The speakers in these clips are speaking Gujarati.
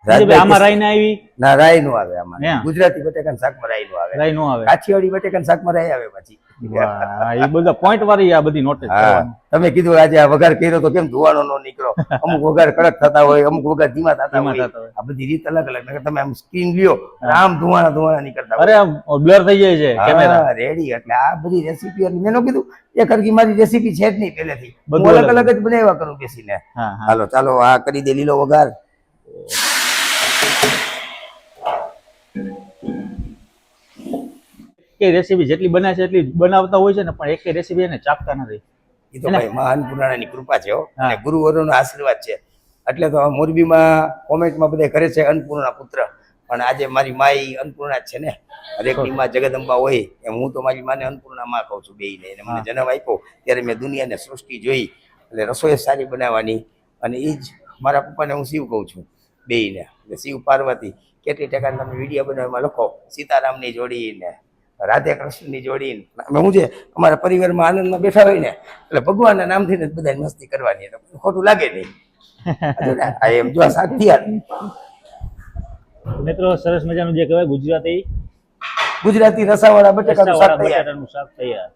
આમાં રાઈ ના આવી ના રાઈ નું આવે આમાં ગુજરાતી બટેકાના શાકમાં રાઈ નું આવે રાઈ નો આવે કાઠિયાવાડી બટેકાના શાકમાં રાઈ આવે પછી એ બધા પોઈન્ટ વાળી આ બધી નોટિસ તમે કીધું આજે આ વઘાર કર્યો તો કેમ ધુવાણો નો નીકળો અમુક વઘાર કડક થતા હોય અમુક વઘાર ધીમા થતા હોય આ બધી રીત અલગ અલગ તમે આમ સ્ક્રીન લ્યો આમ ધુવાણા નીકળતા અરે બ્લર થઈ જાય છે કેમેરા રેડી એટલે આ બધી રેસીપી મેં કીધું એક હરકી મારી રેસીપી છે જ નહીં પહેલેથી બધું અલગ અલગ જ બનાવ્યા કરું બેસીને હાલો ચાલો આ કરી દે લીલો વઘાર કે રેસીપી જેટલી બને છે એટલી બનાવતા હોય છે ને પણ એક રેસીપી એને ચાખતા નથી એ તો ભાઈ મહાન પુરાણાની કૃપા છે અને ગુરુવરોનો આશીર્વાદ છે એટલે તો મોરબીમાં કોમેન્ટમાં બધા કરે છે અન્નપૂર્ણા પુત્ર પણ આજે મારી માઈ અન્નપૂર્ણા જ છે ને હરેકની માં જગદંબા હોય એમ હું તો મારી માને અન્નપૂર્ણા માં કહું છું બેયને એને મને જન્મ આપ્યો ત્યારે મેં દુનિયાને સૃષ્ટિ જોઈ એટલે રસોઈ સારી બનાવવાની અને એ જ મારા પપ્પાને હું શિવ કહું છું બેયને એટલે શિવ પાર્વતી કેટલી ટકા તમે વિડીયો બનાવવામાં લખો સીતારામની જોડીને રાધે કૃષ્ણની જોડીને અમે હું છે અમારા પરિવારમાં આનંદમાં બેઠા હોય ને એટલે ભગવાનના નામથી જ બધા મસ્તી કરવાની ખોટું લાગે નહીં એમ જો શાક તૈયાર મિત્રો સરસ મજાનું જે કહેવાય ગુજરાતી રસાવાળા બટેકાનું શાક તૈયાર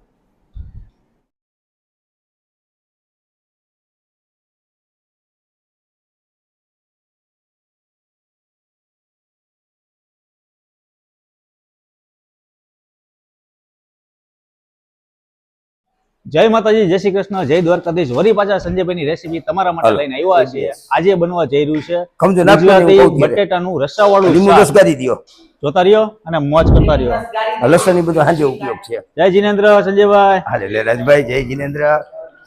જય માતાજી, જય શ્રી કૃષ્ણ, જય દ્વારકાધીશ. વરી પાછા સંજયભાઈની રેસીપી તમારા માટે લઈને આવ્યા છીએ. આજે બનવા જઈ રહ્યું છે ગુજરાતી બટેટાનું રસાવાળું લીંબુ રસ કરી દયો, જોતા રહ્યો અને મોજ કરતા રહ્યો. લસણ બધું હાજે ઉપયોગ છે. જય જીનેન્દ્ર સંજયભાઈ. હાલે લે રાજભાઈ, જય જીનેન્દ્ર,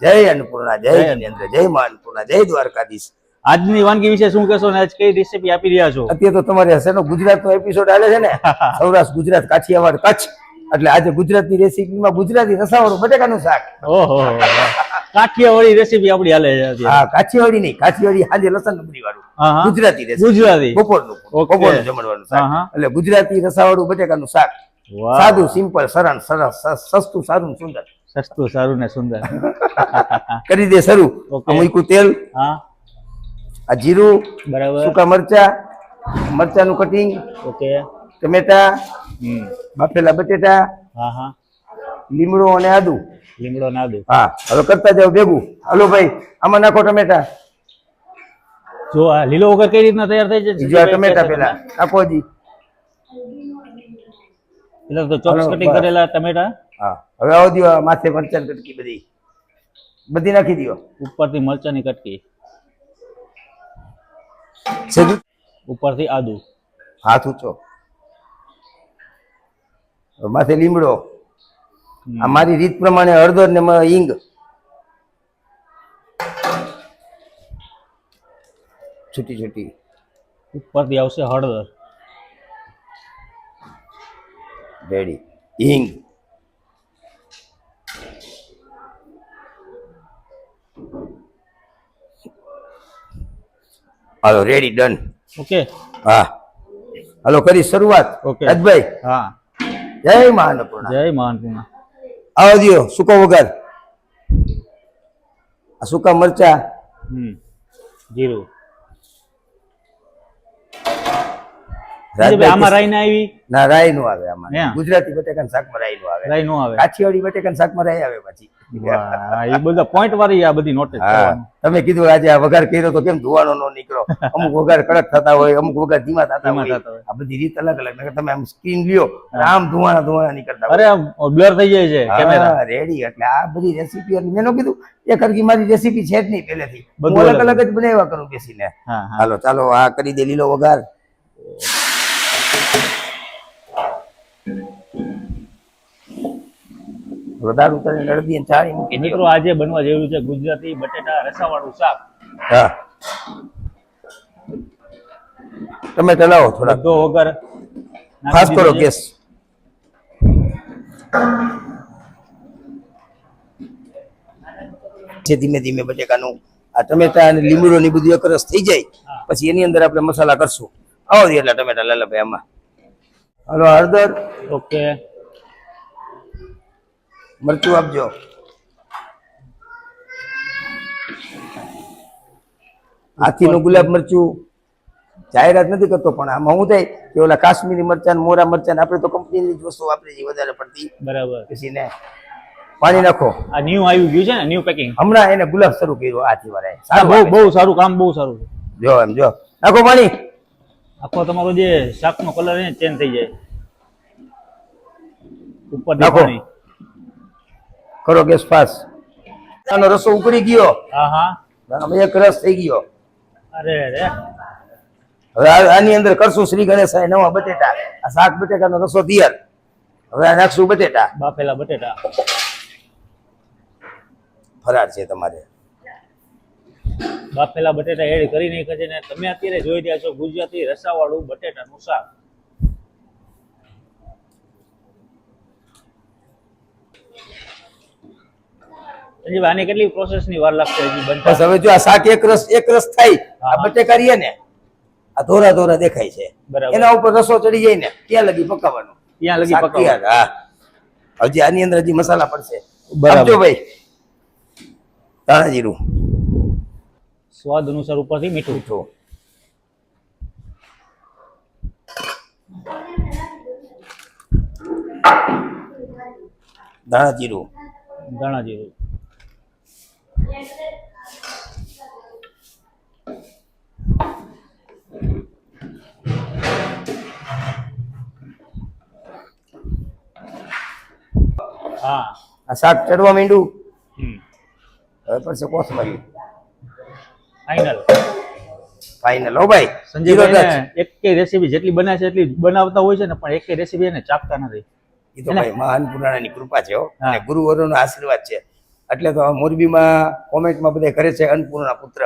જય અન્નપૂર્ણા, જય જીનેન્દ્ર, જય માં અન્નપૂર્ણા, જય દ્વારકાધીશ. આજની વાનગી વિશે શું કહેશો ને આજ કઈ રેસીપી આપી રહ્યા છો? અત્યારે તો તમારે હશે ગુજરાતનો એપિસોડ હાલે છે ને, સૌરાષ્ટ્ર ગુજરાત કાઠિયાવાડ કચ્છ, એટલે આજે ગુજરાતની રેસીપીમાં ગુજરાતી રસાવાળું બટેકાનું શાક. ઓહો, કાઠિયાવાડી રેસીપી આપડી હાલે છે. હા, કાઠિયાવાડી નહીં, કાઠિયાવાડી આજે લસણ ડુંગળી વાળું ગુજરાતી રેસીપી, ગુજરાતી બપોરનું જમણવાનું શાક, એટલે ગુજરાતી રસાવાળું બટેકાનું શાક. સાદું, સિમ્પલ, સરળ, સરસ, સસ્તું, સારું, સુંદર. સસ્તું, સારું ને સુંદર. કરી દે શરૂ. મૂક્યું તેલ, આ જીરું, બરાબર, સૂકા મરચા, મરચાનું કટિંગ, ઓકે, ટમેટા, બાફેલા બટેટા, લીમડો અને આદુ. લીમડો અને આદુ, હા. હવે કરતા જાવ ભેગું. હાલો ભાઈ, આમાં નાખો ટમેટા. જો આ લીલો વગર કઈ રીતના તૈયાર થઈ છે? જો ટમેટા પેલા નાખો જી. એટલે તો ચોપ્સ કટિંગ કરેલા ટમેટા. હા. હવે આવો દો માથે મરચાની કટકી બધી નાખી દો. ઉપરથી મરચાની કટકી, ઉપરથી આદુ, હાથ ઊંચો, માથે લીમડો. આ મારી રીત પ્રમાણે હળદર ને હિંગ. છૂટી છૂટી. ઉપરથી આવશે હળદર, રેડી, હિંગ, હાલો રેડી, ડન. ઓકે, હા. હાલો કરી શરૂઆત. ઓકે રાજભાઈ. હા. જય માં અન્નપૂર્ણા, જય માં અન્નપૂર્ણા. આવો દિયો સૂકો વઘાર, આ સૂકા મરચા, જીરું. આમાં રાઈ ના આવી? ના, રાઈ નું આવે આમાં. ગુજરાતી બટેકાના શાકમાં રાઈ નું આવે. રાઈ નું આવે. કાઠિયાવાડી બટેકાના શાકમાં રાઈ આવે પછી. એ બધા પોઈન્ટ વાળી આ બધી નોટિસ. તમે કીધું આજે આ વઘાર કર્યો તો કેમ ધુવાણો નો નીકળો. અમુક વઘાર કડક થતા હોય, અમુક વઘાર ધીમા થતા હોય. આ બધી રીત અલગ અલગ. તમે આમ સ્ક્રીન લ્યો, આમ ધુવાણા નીકળતા હોય. અરે બ્લર થઈ જાય છે કેમેરા. રેડી. એટલે આ બધી રેસીપી મેં કીધું એક હરકી મારી રેસીપી છે જ નહીં પહેલેથી. બધું અલગ અલગ જ બનાવ્યા કરું બેસીને. હાલો ચાલો આ કરી દે લીલો વઘાર. વધારે ઉતારી અડધી ચાળી મૂકી. મિત્રો આજે બનવા જેવું છે ગુજરાતી બટેટા રસાવાળું શાક. હા, ટમેટા લાવો થોડા. તો વગર ખાસ કરો ગેસ. ધીમે ધીમે બટેકાનું આ ટમેટા અને લીમડો ની બધું એકરસ થઈ જાય પછી એની અંદર આપણે મસાલા કરશું. આવો એટલા ટમેટા લાલાભાઈ આમાં. હાલો હળદર, ઓકે, મરચું આપજો, હાથીનું ગુલાબ મરચું, જાહેરાત નથી કરતો, પણ આમાં શું થાય કે ઓલા કાશ્મીરી મરચાં મોરા મરચાં આપણે તો કંપનીની જ વસ્તુ વાપરી છે વધારે પડતી. બરાબર. પછી ને પાણી નાખો. આ ન્યુ આવી ગયું છે ને, ન્યુ પેકિંગ. હમણાં એને ગુલાબ શરૂ કર્યો આથી વાળાએ. બહુ સારું કામ, બહુ સારું. જો એમ જો નાખો પાણી. આખો તમારો જે શાકનો કલર છે ચેન્જ થઈ જાય. ઉપર નાખો કરો ગેસ પાસ. આનો રસો ઉકળી ગયો. હા હા, એક રસ થઈ ગયો. અરે રે. હવે આની અંદર કરશું શ્રી ગણેશાય નવા બટેટા. આ શાક બટેટાનો રસો તૈયાર. હવે આ નાખશું બટેટા, બાફેલા બટેટા. ફરાર છે તમારે. બાફેલા બટેટા એડ કરી નાખ્યા છે ને તમે અત્યારે જોઈ રહ્યા છો ગુજરાતી રસાવાળું બટેટાનું શાક. આની કેટલી પ્રોસેસ ની વાર લાગશે હજી બનતા? બસ હવે જો આ શાક એક રસ થાય. આ બટેકા રીએ ને આ ધોરા ધોરા દેખાય છે, એના ઉપર રસો ચડી જાય ને ત્યાં લગી પકાવવાનું. ત્યાં લગી પકાવવાનું. હા, હજી આની અંદર હજી મસાલા પડશે. બરાબર ભાઈ. ધાણા જીરું, સ્વાદ અનુસાર ઉપરથી મીઠું. ધાણા જીરું, ધાણા જીરું. હા, આ શાક ચડવા માંડ્યું. હવે પડશે કોથમરી. ફાઈનલ. હો ભાઈ સંજયભાઈ એક કે રેસીપી જેટલી બનાવે છે એટલી બનાવતા હોય છે ને, પણ એક કે રેસીપી એને ચાખતા નથી. એ તો ભાઈ મહાન પુરાણાની કૃપા છે અને ગુરુવરોનો આશીર્વાદ છે. એટલે તો મોરબીમાં કોમેન્ટમાં બધા કરે છે અન્નપૂર્ણા પુત્ર,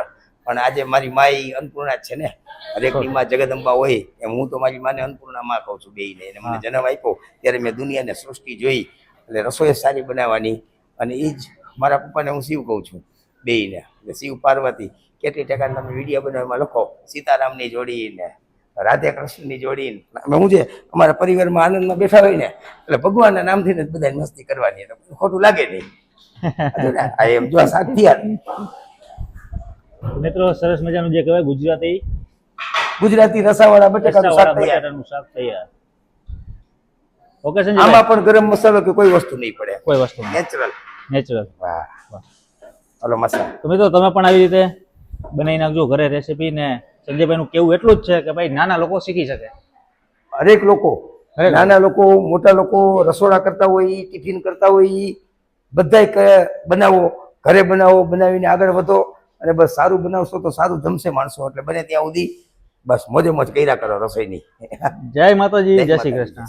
પણ આજે મારી માઈ અન્નપૂર્ણા જ છે ને. હરેકની માં જગદંબા હોય એમ હું તો મારી માને અન્નપૂર્ણા માં કહું છું બેયને. એને મને જન્મ આપ્યો ત્યારે મેં દુનિયાને સૃષ્ટિ જોઈ, એટલે રસોઈ સારી બનાવવાની. અને એ જ મારા પપ્પાને હું શિવ કહું છું બેયને. એટલે શિવ પાર્વતી કેટલી ટકા તમે વિડીયો બનાવવામાં લખો, સીતારામની જોડીને રાધે કૃષ્ણની જોડીને. અમે હું છે અમારા પરિવારમાં આનંદમાં બેઠા હોય ને એટલે ભગવાનના નામથી જ બધા મસ્તી કરવાની, ખોટું લાગે નહીં. એમ જો શાક તૈયાર. મિત્રો સરસ મજાનું જે કહેવાય ગુજરાતી રસાવાળા બટેકાનું શાક તૈયાર. ઓકે સંજય, આમાં પણ ગરમ મસાલો કે કોઈ વસ્તુ નહીં પડે, કોઈ વસ્તુ નેચરલ. વાહ હલો મસાલા. તો મિત્રો તમે પણ આવી રીતે બનાવી નાખજો ઘરે રેસીપી. ને સંજયભાઈ નું કેવું એટલું જ છે કે ભાઈ નાના લોકો શીખી શકે. હરેક લોકો, નાના લોકો મોટા લોકો, રસોડા કરતા હોય, ટિફિન કરતા હોય, બધાય બનાવો, ઘરે બનાવો, બનાવીને આગળ વધો. અને બસ સારું બનાવશો તો સારું જમશે માણસો. એટલે બને ત્યાં સુધી બસ મોજે મોજ કર્યા કરો રસોઈની. જય માતાજી, જય શ્રી કૃષ્ણ.